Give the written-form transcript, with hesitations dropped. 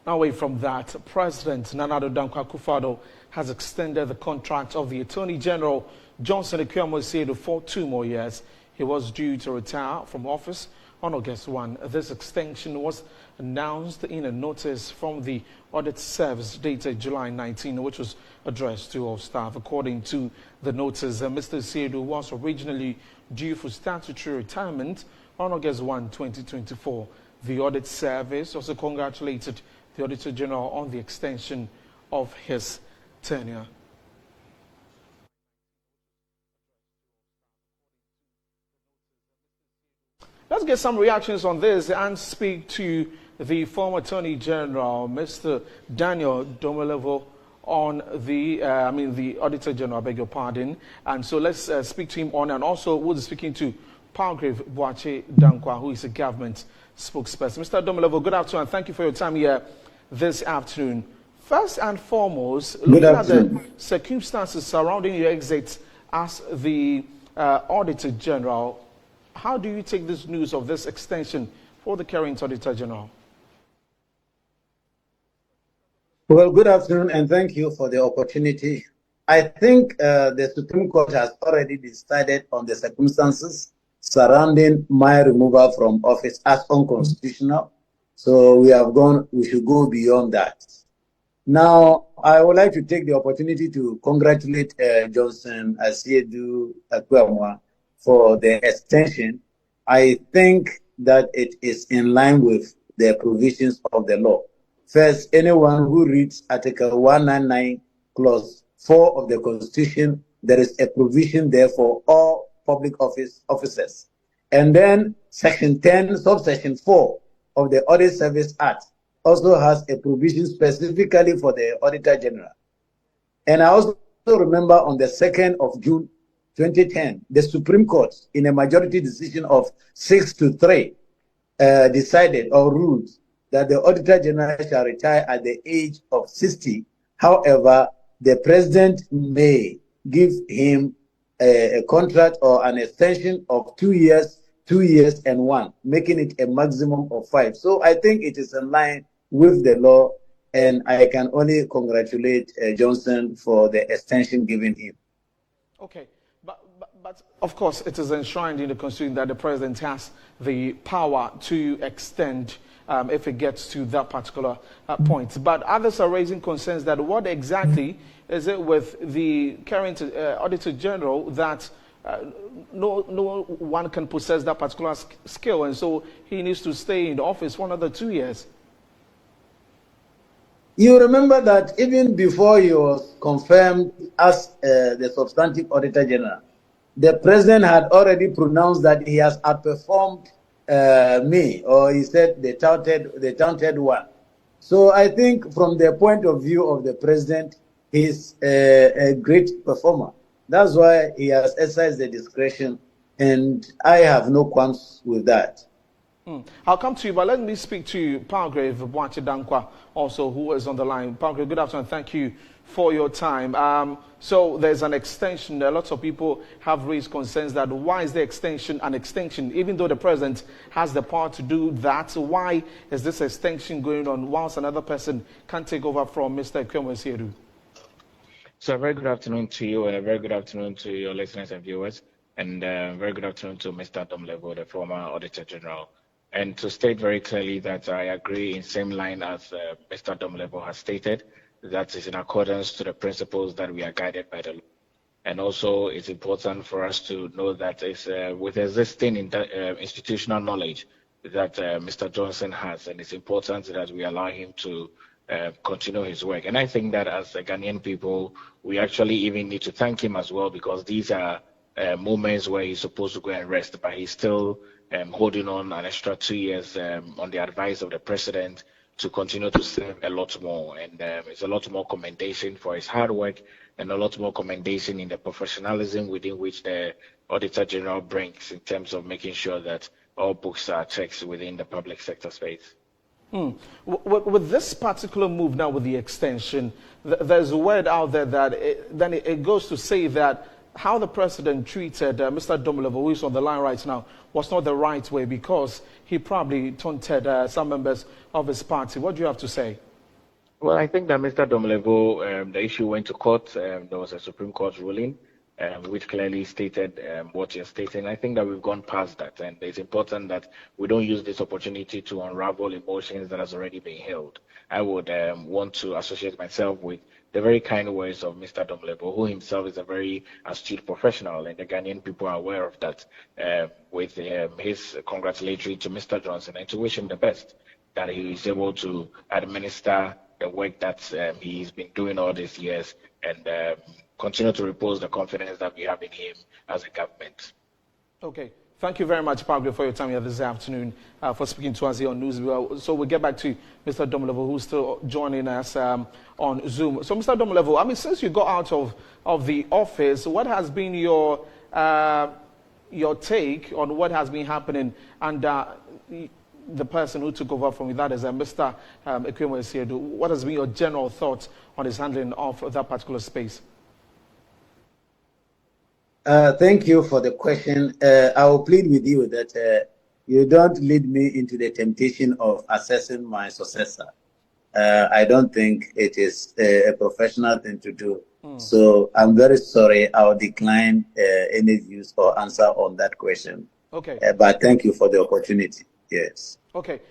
Away from that, President Nana Addo Akufo-Addo has extended the contract of the Attorney General Johnson Akufo-Addo for 2 more years. He was due to retire from office on August 1. This extension was announced in a notice from the Audit Service dated July 19, which was addressed to all staff. According to the notice, Mr. Akufo-Addo was originally due for statutory retirement on August 1, 2024. The Audit Service also congratulated the Auditor General on the extension of his tenure. Let's get some reactions on this and speak to the former Attorney General, Mr. Daniel Domelevo, on the Auditor General, I beg your pardon. And so let's speak to him on, and also we'll be speaking to Palgrave Boache Dankwa, who is a government spokesperson. Mr. Domelevo, good afternoon, and thank you for your time here this afternoon. First and foremost, looking at the circumstances surrounding your exit as the Auditor General, how do you take this news of this extension for the current Auditor General? Well, good afternoon, and thank you for the opportunity. I think the Supreme Court has already decided on the circumstances surrounding my removal from office as unconstitutional. So we should go beyond that. Now, I would like to take the opportunity to congratulate Johnson Akufo-Addo for the extension. I think that it is in line with the provisions of the law. First, anyone who reads Article 199, Clause 4 of the Constitution, there is a provision there for all public officers. And then Section 10, Subsection 4 of the Audit Service Act also has a provision specifically for the Auditor General. And I also remember on the 2nd of June 2010, the Supreme Court, in a majority decision of 6-3, decided or ruled that the Auditor General shall retire at the age of 60. However, the President may give him a contract or an extension of 2 years, 2 years and 1, making it a maximum of 5. So I think it is in line with the law, and I can only congratulate Johnson for the extension given him. Okay, but of course it is enshrined in the Constitution that the President has the power to extend if it gets to that particular point. But others are raising concerns that what exactly is it with the current Auditor General that no one can possess that particular skill, and so he needs to stay in the office for another 2 years. You remember that even before he was confirmed as the substantive Auditor General, the President had already pronounced that he has outperformed me, or he said the touted one. So I think from the point of view of the President, he's a great performer. That's why he has exercised the discretion, and I have no qualms with that. I'll come to you, but let me speak to Palgrave Boache Dankwa also, who is on the line. Palgrave, good afternoon. Thank you for your time. So there's an extension. A lot of people have raised concerns that why is the extension an extension? Even though the President has the power to do that, why is this extension going on whilst another person can take over from Mr. Akufo-Addo? So a very good afternoon to you, and a very good afternoon to your listeners and viewers, and very good afternoon to Mr. Domelevo, the former Auditor General. And to state very clearly that I agree in same line as Mr. Domelevo has stated, that is in accordance to the principles that we are guided by the law. And also it's important for us to know that it's with existing institutional knowledge that Mr. Johnson has, and it's important that we allow him to continue his work. And I think that as Ghanaian people, we actually even need to thank him as well, because these are moments where he's supposed to go and rest, but he's still holding on an extra 2 years on the advice of the President to continue to serve a lot more. And it's a lot more commendation for his hard work, and a lot more commendation in the professionalism within which the Auditor General brings in terms of making sure that all books are checked within the public sector space. With this particular move now, with the extension, there's a word out there that it goes to say that how the President treated Mr. Domelevo, who is on the line right now, was not the right way, because he probably taunted some members of his party. What do you have to say? Well, I think that Mr. Domlevo, the issue went to court. There was a Supreme Court ruling, which clearly stated what you're stating. I think that we've gone past that, and it's important that we don't use this opportunity to unravel emotions that has already been held. I would want to associate myself with the very kind words of Mr. Domlevo, who himself is a very astute professional, and the Ghanaian people are aware of that, with his congratulatory to Mr. Johnson and to wish him the best, that he is able to administer the work that he's been doing all these years and continue to repose the confidence that we have in him as a government. Okay. Thank you very much, Pablo, for your time here this afternoon, for speaking to us here on News. So we'll get back to Mr. Domlevo, who's still joining us on Zoom. So, Mr. Domlevo, I mean, since you got out of the office, what has been your take on what has been happening under the person who took over from you, that is Mr. Akufo-Addo? What has been your general thoughts on his handling of that particular space? Thank you for the question. I will plead with you that you don't lead me into the temptation of assessing my successor. I don't think it is a professional thing to do. So I'm very sorry. I'll decline any views or answer on that question. Okay. But thank you for the opportunity. Yes. Okay.